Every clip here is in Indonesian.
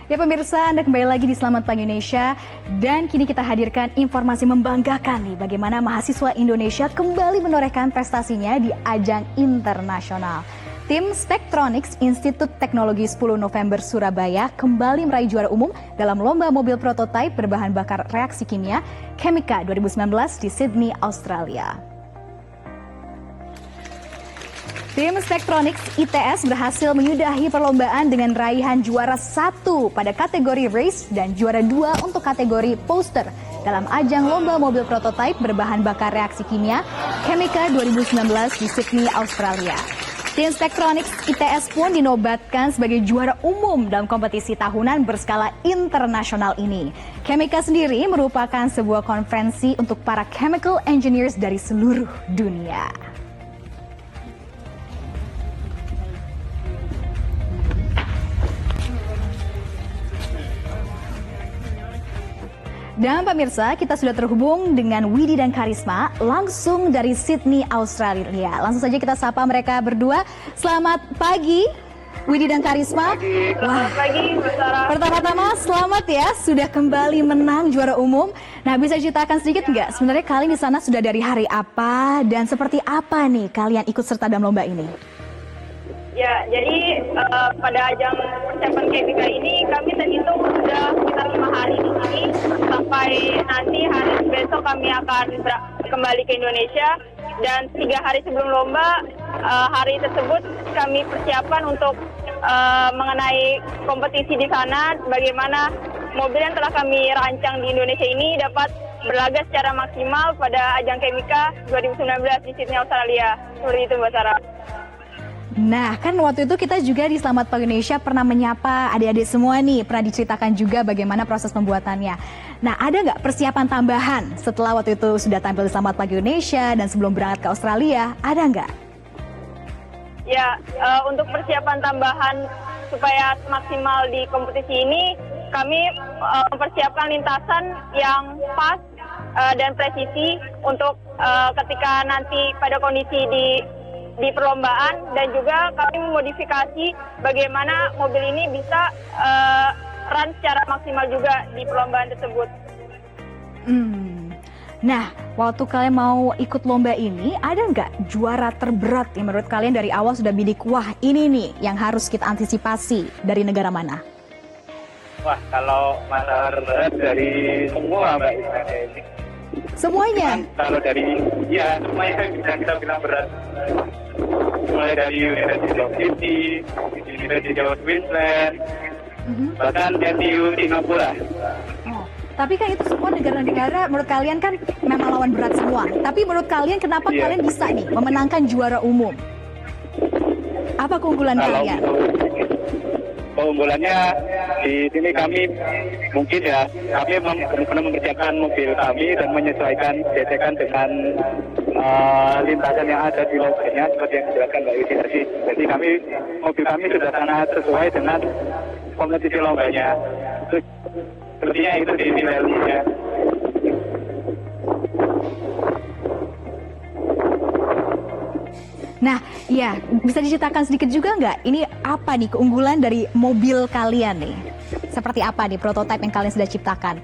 Ya pemirsa, Anda kembali lagi di Selamat Pagi Indonesia. Dan kini kita hadirkan informasi membanggakan nih bagaimana mahasiswa Indonesia kembali menorehkan prestasinya di ajang internasional. Tim Spektronics Institut Teknologi 10 November Surabaya kembali meraih juara umum dalam lomba mobil prototipe berbahan bakar reaksi kimia Chemica 2019 di Sydney, Australia. Tim Spektronics ITS berhasil menyudahi perlombaan dengan raihan juara 1 pada kategori race dan juara 2 untuk kategori poster dalam ajang lomba mobil prototipe berbahan bakar reaksi kimia Chemica 2019 di Sydney, Australia. Tim Spektronics ITS pun dinobatkan sebagai juara umum dalam kompetisi tahunan berskala internasional ini. Chemica sendiri merupakan sebuah konferensi untuk para chemical engineers dari seluruh dunia. Dan pemirsa, kita sudah terhubung dengan Widi dan Karisma langsung dari Sydney, Australia. Langsung saja kita sapa mereka berdua. Selamat pagi, Widi dan Karisma. Selamat pagi, Mbak Sarah. Pertama-tama selamat ya, sudah kembali menang juara umum. Nah, bisa ceritakan sedikit nggak? Sebenarnya kalian di sana sudah dari hari apa dan seperti apa nih kalian ikut serta dalam lomba ini? Ya, jadi pada ajang persiapan Chemica ini kami terhitung sudah sekitar 5 hari di sini. Sampai nanti hari besok kami akan kembali ke Indonesia. Dan 3 hari sebelum lomba, hari tersebut kami persiapan untuk mengenai kompetisi di sana. Bagaimana mobil yang telah kami rancang di Indonesia ini dapat berlaga secara maksimal pada ajang Chemica 2019 di Sydney, Australia. Seperti itu, Mbak Sarah. Nah, kan waktu itu kita juga di Selamat Pagi Indonesia pernah menyapa adik-adik semua nih, pernah diceritakan juga bagaimana proses pembuatannya. Nah, ada nggak persiapan tambahan setelah waktu itu sudah tampil di Selamat Pagi Indonesia dan sebelum berangkat ke Australia, ada nggak? Ya, untuk persiapan tambahan supaya maksimal di kompetisi ini, kami mempersiapkan lintasan yang pas dan presisi untuk ketika nanti pada kondisi di perlombaan, dan juga kami memodifikasi bagaimana mobil ini bisa run secara maksimal juga di perlombaan tersebut. Nah, waktu kalian mau ikut lomba ini, ada nggak juara terberat yang menurut kalian dari awal sudah bidik, wah ini nih yang harus kita antisipasi, dari negara mana? Wah, kalau masalah terberat dari semua Mbak ini. Semuanya? Kalau dari, ya semuanya bisa kita bilang berat. Mulai dari University of Sydney, University of Queensland, bahkan NTU Singapura. Oh, tapi kan itu semua negara-negara menurut kalian kan memang lawan berat semua. Tapi menurut kalian kenapa kalian bisa nih memenangkan juara umum? Apa keunggulan kalian? Keunggulannya di sini kami mungkin ya, kami benar-benar mempersiapkan mobil kami dan menyesuaikan gesekan dengan lintasan yang ada di lombanya seperti yang dijelaskan Mbak Yudi tadi. Jadi mobil kami sudah sangat sesuai dengan kompetisi lombanya. Sepertinya itu di nilainya. Nah, ya bisa diceritakan sedikit juga nggak? Ini apa nih keunggulan dari mobil kalian nih? Seperti apa nih prototipe yang kalian sudah ciptakan?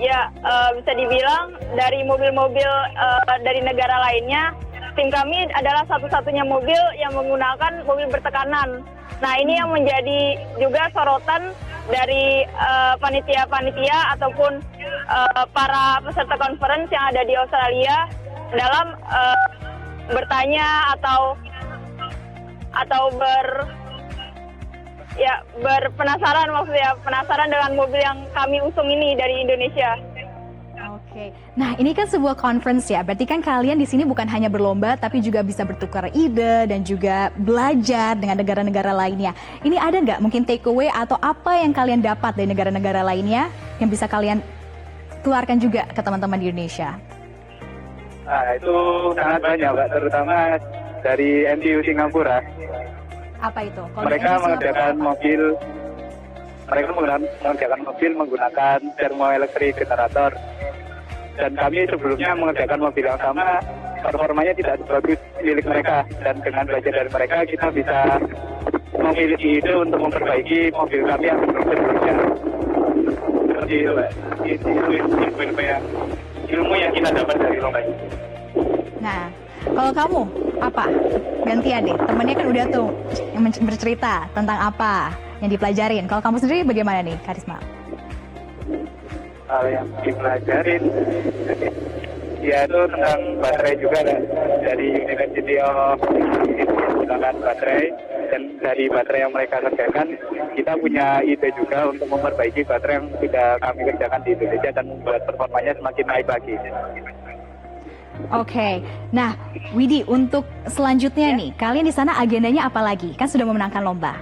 Ya, bisa dibilang dari mobil-mobil dari negara lainnya, tim kami adalah satu-satunya mobil yang menggunakan mobil bertekanan. Nah, ini yang menjadi juga sorotan dari panitia-panitia ataupun para peserta conference yang ada di Australia dalam bertanya atau berpenasaran, maksudnya penasaran dengan mobil yang kami usung ini dari Indonesia. Oke, nah ini kan sebuah conference ya, berarti kan kalian di sini bukan hanya berlomba, tapi juga bisa bertukar ide dan juga belajar dengan negara-negara lainnya. Ini ada nggak mungkin takeaway atau apa yang kalian dapat dari negara-negara lainnya yang bisa kalian keluarkan juga ke teman-teman di Indonesia? Nah, itu sangat banyak Mbak, terutama dari NTU Singapura. Apa itu? Mereka mengerjakan mobil menggunakan thermoelectric generator. Dan kami sebelumnya mengerjakan mobil yang sama, performanya tidak sebagus milik mereka. Dan dengan belajar dari mereka, kita bisa memiliki ide untuk memperbaiki mobil kami yang sebelumnya. Seperti itu, Mbak. Ilmu yang kita dapat dari lomba ini. Nah, kalau kamu apa? Gantian deh. Temennya kan udah tuh yang bercerita tentang apa yang dipelajarin. Kalau kamu sendiri bagaimana nih, Karisma? Hal yang dipelajarin, ya itu tentang baterai juga kan. Dari University of menggunakan baterai, dan dari baterai yang mereka kerjakan, kita punya ide juga untuk memperbaiki baterai yang sudah kami kerjakan di Indonesia dan membuat performanya semakin naik lagi. Oke, nah Widi, untuk selanjutnya nih, kalian di sana agendanya apa lagi? Kan sudah memenangkan lomba.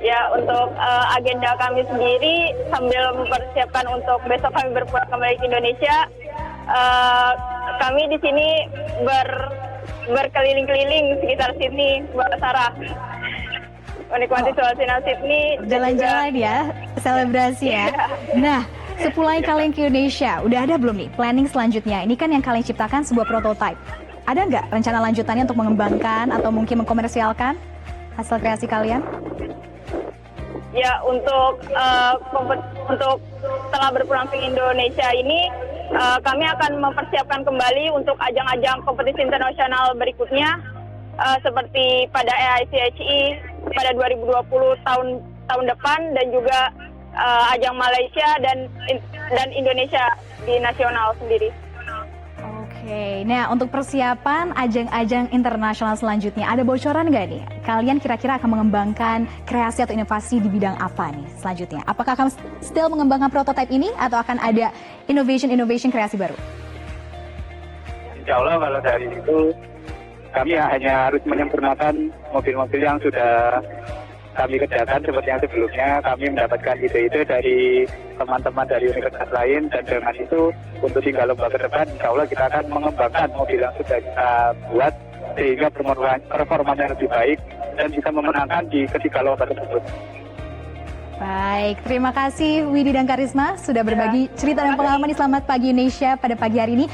Ya, untuk agenda kami sendiri sambil mempersiapkan untuk besok kami berpulang kembali ke Indonesia, kami di sini berkeliling-keliling sekitar Sydney, Mbak Sarah. Menikmati suasana Sydney. Jalan-jalan ya, selebrasi ya. Nah, sepulangnya kalian ke Indonesia, udah ada belum nih planning selanjutnya? Ini kan yang kalian ciptakan sebuah prototype. Ada nggak rencana lanjutannya untuk mengembangkan atau mungkin mengkomersialkan hasil kreasi kalian? Ya, untuk setelah berpulang ke Indonesia ini, kami akan mempersiapkan kembali untuk ajang-ajang kompetisi internasional berikutnya, seperti pada AICHI pada 2020 tahun depan, dan juga ajang Malaysia dan Indonesia di nasional sendiri. Oke, nah untuk persiapan ajang-ajang internasional selanjutnya, ada bocoran nggak nih? Kalian kira-kira akan mengembangkan kreasi atau inovasi di bidang apa nih selanjutnya? Apakah akan still mengembangkan prototipe ini atau akan ada innovation kreasi baru? Insya Allah kalau dari itu kami hanya harus menyempurnakan mobil-mobil yang sudah kami kerjakan seperti yang sebelumnya. Kami mendapatkan ide-ide dari teman-teman dari universitas lain, dan dengan itu untuk 3 lomba ke depan insya Allah kita akan mengembangkan mobil yang sudah kita buat sehingga performanya lebih baik dan bisa memenangkan di ketiga lomba tersebut. Baik, terima kasih Widi dan Karisma sudah berbagi cerita dan pengalaman di Selamat Pagi Indonesia pada pagi hari ini.